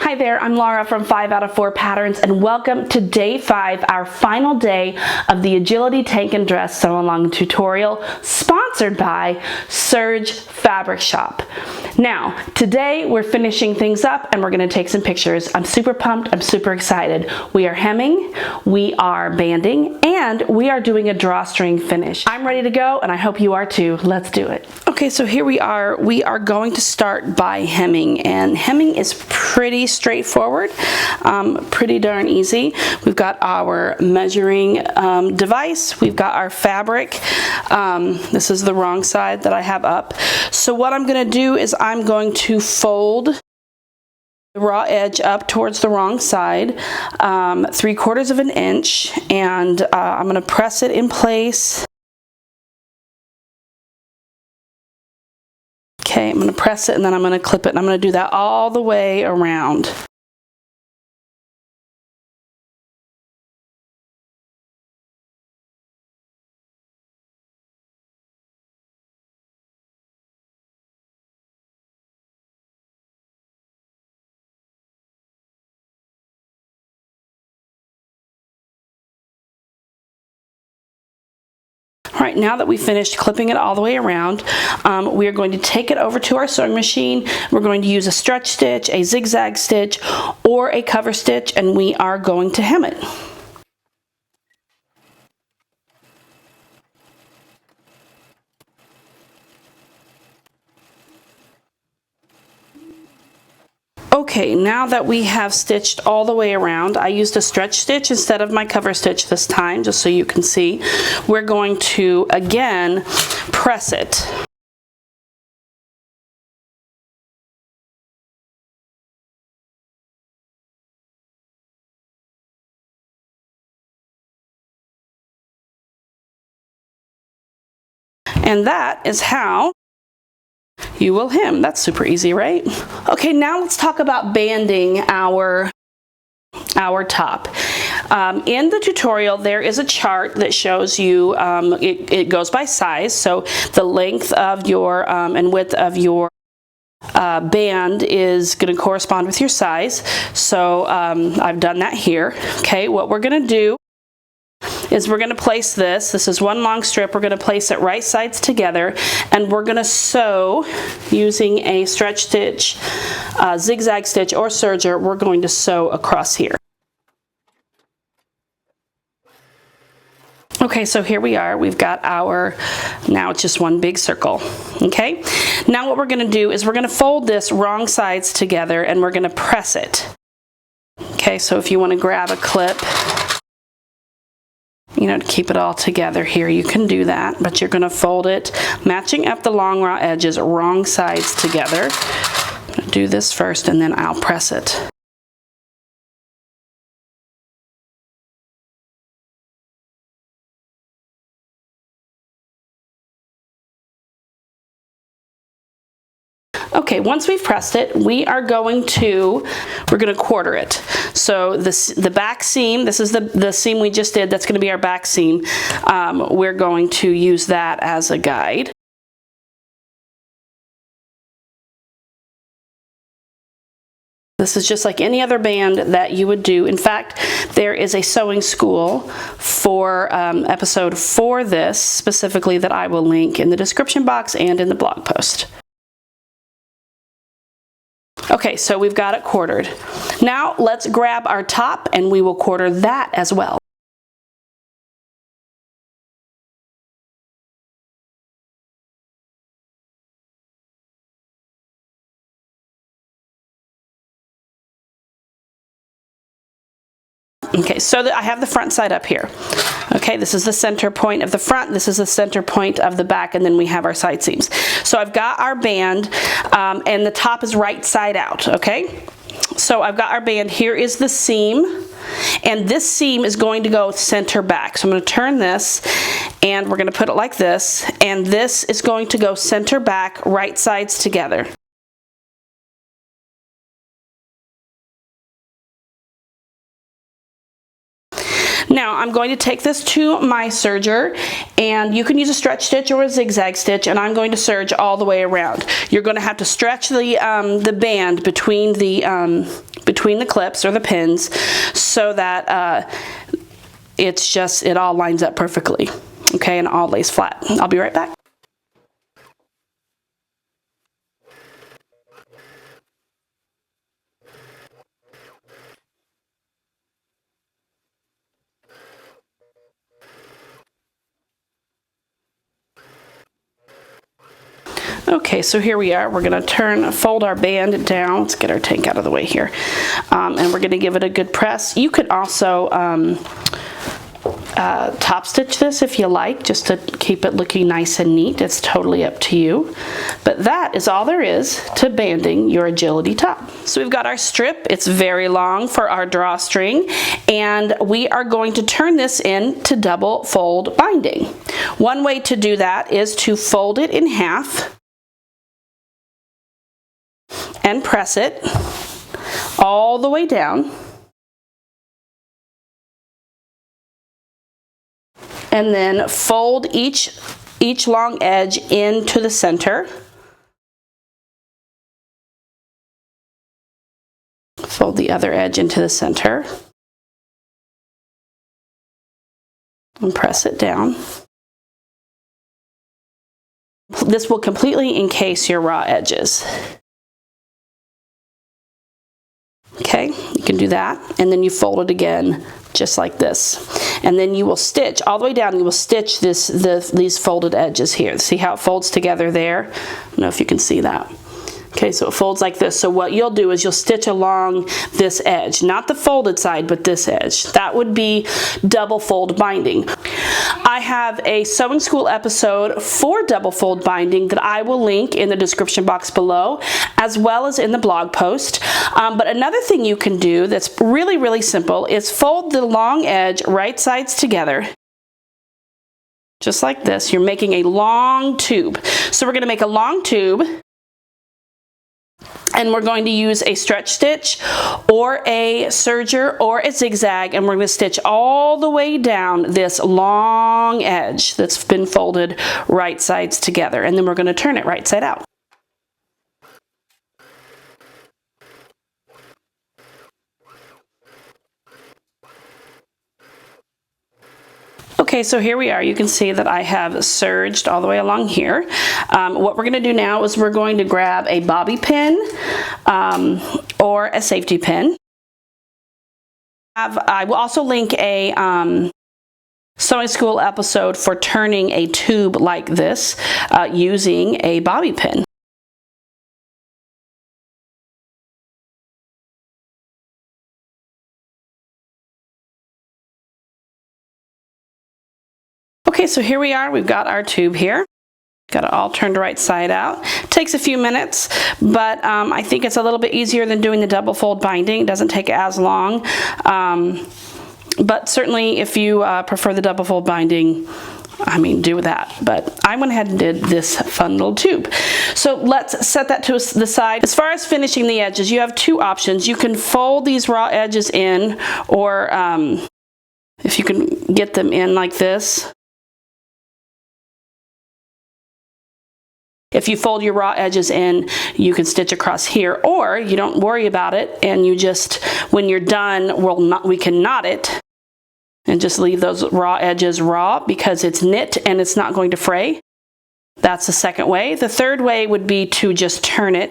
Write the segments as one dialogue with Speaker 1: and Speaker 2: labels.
Speaker 1: Hi there, I'm Laura from 5 out of 4 Patterns, and welcome to day 5, our final day of the Agility Tank and Dress Sew Along tutorial, sponsored by Serge Fabric Shop. Now, today we're finishing things up and we're going to take some pictures. I'm super pumped, I'm super excited. We are hemming, we are banding, and we are doing a drawstring finish. I'm ready to go and I hope you are too. Let's do it. Okay, so here we are. We are going to start by hemming, and hemming is pretty straightforward, pretty darn easy. We've got our measuring device, we've got our fabric. This is the wrong side that I have up. So what I'm going to do is I'm going to fold the raw edge up towards the wrong side, 3/4 of an inch, and I'm going to press it in place. Okay, I'm going to press it and then I'm going to clip it, and I'm going to do that all the way around. All right, now that we've finished clipping it all the way around, we are going to take it over to our sewing machine. We're going to use a stretch stitch, a zigzag stitch, or a cover stitch, and we are going to hem it. Okay, now that we have stitched all the way around, I used a stretch stitch instead of my cover stitch this time, just so you can see. We're going to, again, press it. And that is how you will hem. That's super easy, right? Okay, now let's talk about banding our top. In the tutorial, there is a chart that shows you, it goes by size, so the length of your and width of your band is going to correspond with your size. So I've done that here. Okay, what we're going to do is we're going to place this is one long strip, we're going to place it right sides together, and we're going to sew using a stretch stitch, zigzag stitch, or serger. We're going to sew across here. Okay, so here we are. We've got our, now it's just one big circle. Okay, now what we're going to do is we're going to fold this wrong sides together and we're going to press it. Okay, so if you want to grab a clip, you know, to keep it all together here, you can do that, but you're going to fold it, matching up the long raw edges, wrong sides together. I'm going to do this first and then I'll press it. Okay, once we've pressed it, we're going to quarter it. So the back seam, this is the seam we just did, that's going to be our back seam. We're going to use that as a guide. This is just like any other band that you would do. In fact, there is a sewing school for episode for this specifically that I will link in the description box and in the blog post. Okay, so we've got it quartered. Now let's grab our top and we will quarter that as well. Okay, so I have the front side up here. Okay, this is the center point of the front, this is the center point of the back, and then we have our side seams. So I've got our band, and the top is right side out, okay? So I've got our band, here is the seam, and this seam is going to go center back. So I'm going to turn this, and we're going to put it like this, and this is going to go center back, right sides together. Now Now I'm going to take this to my serger, and you can use a stretch stitch or a zigzag stitch, and I'm going to serge all the way around. You're going to have to stretch the band between the clips or the pins so that it all lines up perfectly, okay, and all lays flat. I'll be right back. Okay, so here we are. We're going to fold our band down. Let's get our tank out of the way here. And we're going to give it a good press. You could also top stitch this if you like, just to keep it looking nice and neat. It's totally up to you. But that is all there is to banding your agility top. So we've got our strip. It's very long for our drawstring, and we are going to turn this into double fold binding. One way to do that is to fold it in half and press it all the way down, and then fold each long edge into the center. Fold the other edge into the center and press it down. This will completely encase your raw edges. Okay, you can do that, and then you fold it again just like this, and then you will stitch all the way down. You will stitch these folded edges here. See how it folds together there? I don't know if you can see that. Okay, so it folds like this. So what you'll do is you'll stitch along this edge, not the folded side, but this edge. That would be double fold binding. I have a sewing school episode for double fold binding that I will link in the description box below, as well as in the blog post. But another thing you can do that's really, really simple is fold the long edge right sides together. Just like this. You're making a long tube. So we're going to make a long tube, and we're going to use a stretch stitch or a serger or a zigzag, and we're going to stitch all the way down this long edge that's been folded right sides together, and then we're going to turn it right side out. Okay, so here we are. You can see that I have serged all the way along here. What we're going to do now is we're going to grab a bobby pin or a safety pin. I will also link a sewing school episode for turning a tube like this using a bobby pin. Okay, so here we are. We've got our tube here. Got it all turned right side out. Takes a few minutes, but I think it's a little bit easier than doing the double fold binding. It doesn't take as long. But certainly if you prefer the double fold binding, I mean, do that. But I went ahead and did this fun little tube. So let's set that to the side. As far as finishing the edges, you have two options. You can fold these raw edges in, or if you can get them in like this. If you fold your raw edges in, you can stitch across here, or you don't worry about it, and you just, when you're done, we can knot it and just leave those raw edges raw because it's knit and it's not going to fray. That's the second way. The third way would be to just turn it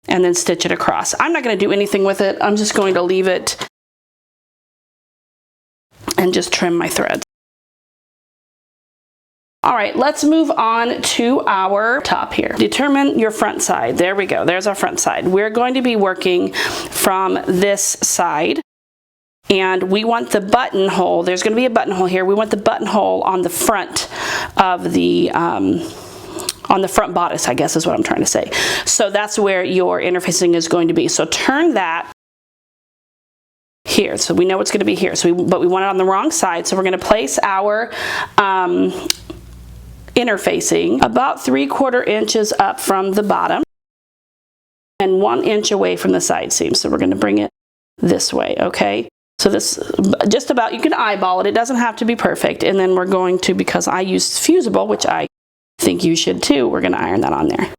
Speaker 1: and then stitch it across. I'm not going to do anything with it. I'm just going to leave it and just trim my threads. All right, let's move on to our top here. Determine your front side. There we go. There's our front side. We're going to be working from this side, and we want the buttonhole. There's going to be a buttonhole here. We want the buttonhole on the front of the on the front bodice, I guess is what I'm trying to say. So that's where your interfacing is going to be. So turn that here. So we know it's going to be here. But we want it on the wrong side. So we're going to place our interfacing about 3/4 inches up from the bottom and 1 inch away from the side seam. So we're going to bring it this way, okay? So So this, just about, you can eyeball it. It doesn't have to be perfect. And then we're going to, because I used fusible, which I think you should too, we're going to iron that on there.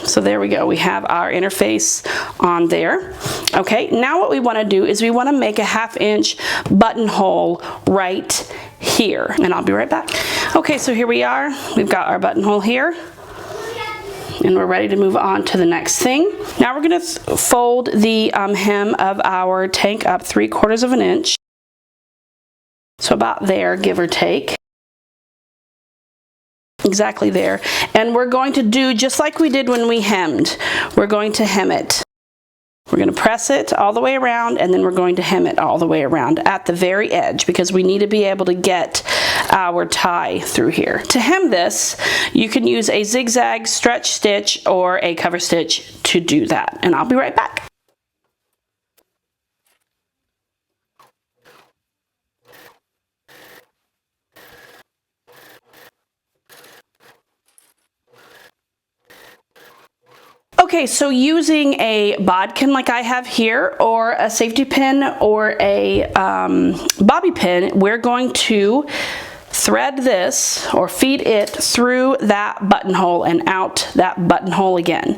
Speaker 1: So there we go. We have our interface on there. Okay, now what we want to do is we want to make a 1/2 inch buttonhole right here. And I'll be right back. Okay, so here we are. We've got our buttonhole here. And we're ready to move on to the next thing. Now we're going to fold the hem of our tank up 3/4 of an inch. So about there, give or take. Exactly there. And we're going to do just like we did when we hemmed. We're going to hem it. We're going to press it all the way around, and then we're going to hem it all the way around at the very edge, because we need to be able to get our tie through here. To hem this, you can use a zigzag stretch stitch or a cover stitch to do that. And I'll be right back. Okay, so using a bodkin like I have here, or a safety pin, or a bobby pin, we're going to thread this, or feed it through that buttonhole and out that buttonhole again.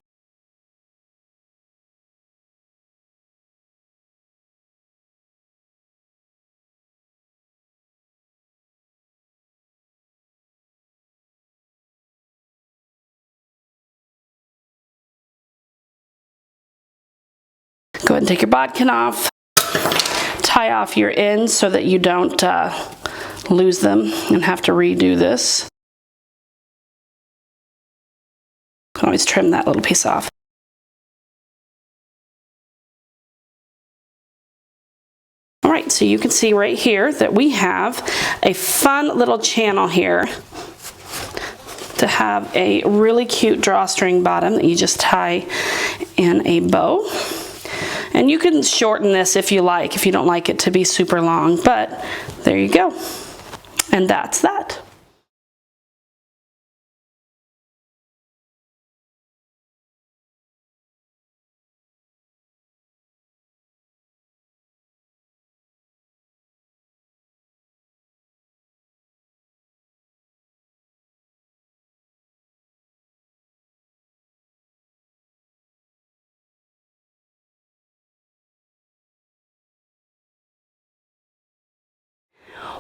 Speaker 1: Go ahead and take your bodkin off. Tie off your ends so that you don't lose them and have to redo this. You can always trim that little piece off. All right, so you can see right here that we have a fun little channel here to have a really cute drawstring bottom that you just tie in a bow. And you can shorten this if you like, if you don't like it to be super long, but there you go. And that's that.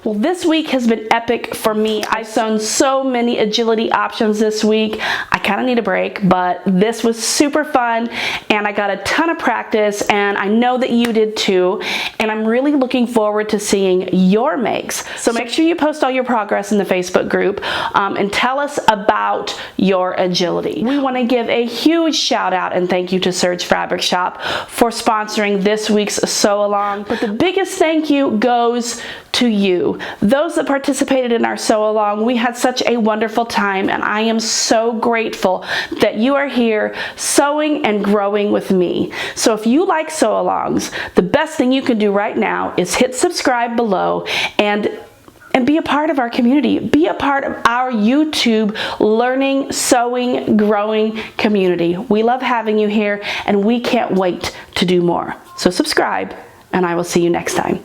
Speaker 1: Well, this week has been epic for me. I've sewn so many agility options this week. I kind of need a break, but this was super fun and I got a ton of practice, and I know that you did too. And I'm really looking forward to seeing your makes. So make sure you post all your progress in the Facebook group and tell us about your agility. We want to give a huge shout out and thank you to Surge Fabric Shop for sponsoring this week's Sew Along. But the biggest thank you goes to you, those that participated in our sew along. We had such a wonderful time, and I am so grateful that you are here sewing and growing with me. So if you like sew alongs, the best thing you can do right now is hit subscribe below and be a part of our community. Be a part of our YouTube learning, sewing, growing community. We love having you here, and we can't wait to do more. So subscribe, and I will see you next time.